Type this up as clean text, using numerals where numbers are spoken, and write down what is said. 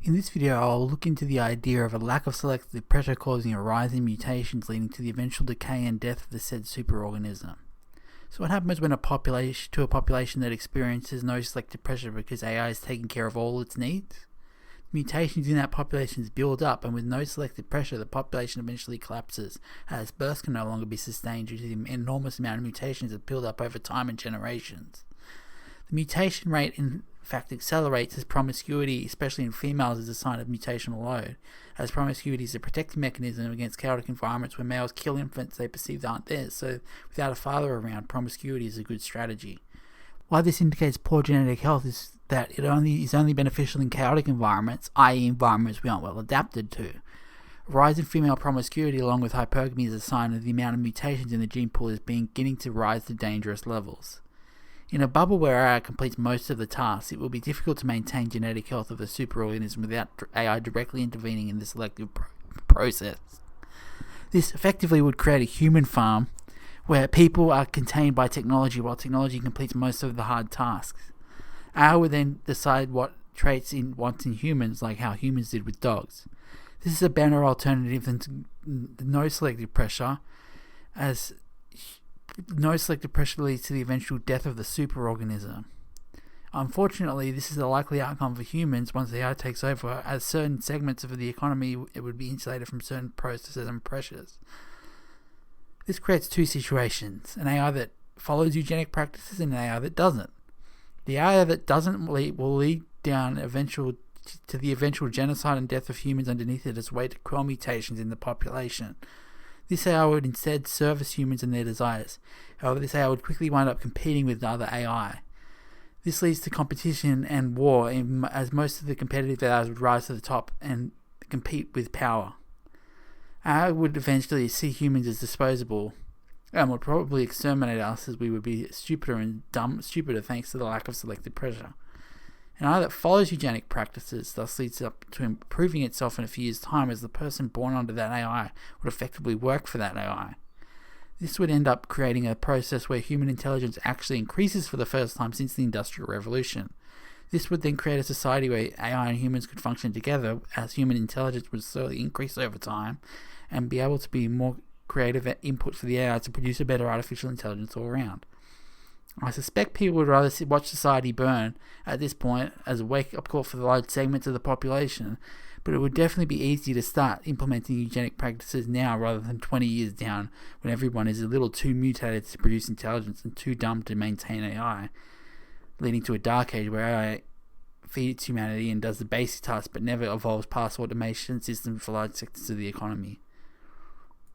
In this video, I'll look into the idea of a lack of selective pressure causing a rise in mutations leading to the eventual decay and death of the said superorganism. So what happens when a population that experiences no selective pressure because AI is taking care of all its needs? Mutations in that population build up, and with no selective pressure, the population eventually collapses, as births can no longer be sustained due to the enormous amount of mutations that build up over time and generations. The mutation rate in fact accelerates as promiscuity, especially in females, is a sign of mutational load, as promiscuity is a protective mechanism against chaotic environments where males kill infants they perceive aren't theirs, so without a father around, promiscuity is a good strategy. Why this indicates poor genetic health is that it is only beneficial in chaotic environments, i.e. environments we aren't well adapted to. A rise in female promiscuity along with hypergamy is a sign of the amount of mutations in the gene pool is beginning to rise to dangerous levels. In a bubble where AI completes most of the tasks, it will be difficult to maintain genetic health of a superorganism without AI directly intervening in the selective process. This effectively would create a human farm where people are contained by technology while technology completes most of the hard tasks. AI would then decide what traits it wants in humans, like how humans did with dogs. This is a better alternative than no selective pressure, as no selective pressure leads to the eventual death of the superorganism. Unfortunately, this is a likely outcome for humans once the AI takes over, as certain segments of the economy would be insulated from certain processes and pressures. This creates two situations: an AI that follows eugenic practices and an AI that doesn't. The AI that doesn't will lead down to the eventual genocide and death of humans underneath it as a way to quell mutations in the population. This AI would instead service humans and their desires. However, this AI would quickly wind up competing with other AI. This leads to competition and war, as most of the competitive AIs would rise to the top and compete with power. AI would eventually see humans as disposable and would probably exterminate us, as we would be stupider thanks to the lack of selective pressure. An AI that follows eugenic practices thus leads up to improving itself in a few years' time, as the person born under that AI would effectively work for that AI. This would end up creating a process where human intelligence actually increases for the first time since the Industrial Revolution. This would then create a society where AI and humans could function together, as human intelligence would slowly increase over time and be able to be more creative input for the AI to produce a better artificial intelligence all around. I suspect people would rather watch society burn at this point as a wake-up call for the large segments of the population, but it would definitely be easy to start implementing eugenic practices now rather than 20 years down, when everyone is a little too mutated to produce intelligence and too dumb to maintain AI, leading to a dark age where AI feeds humanity and does the basic tasks but never evolves past automation systems for large sectors of the economy.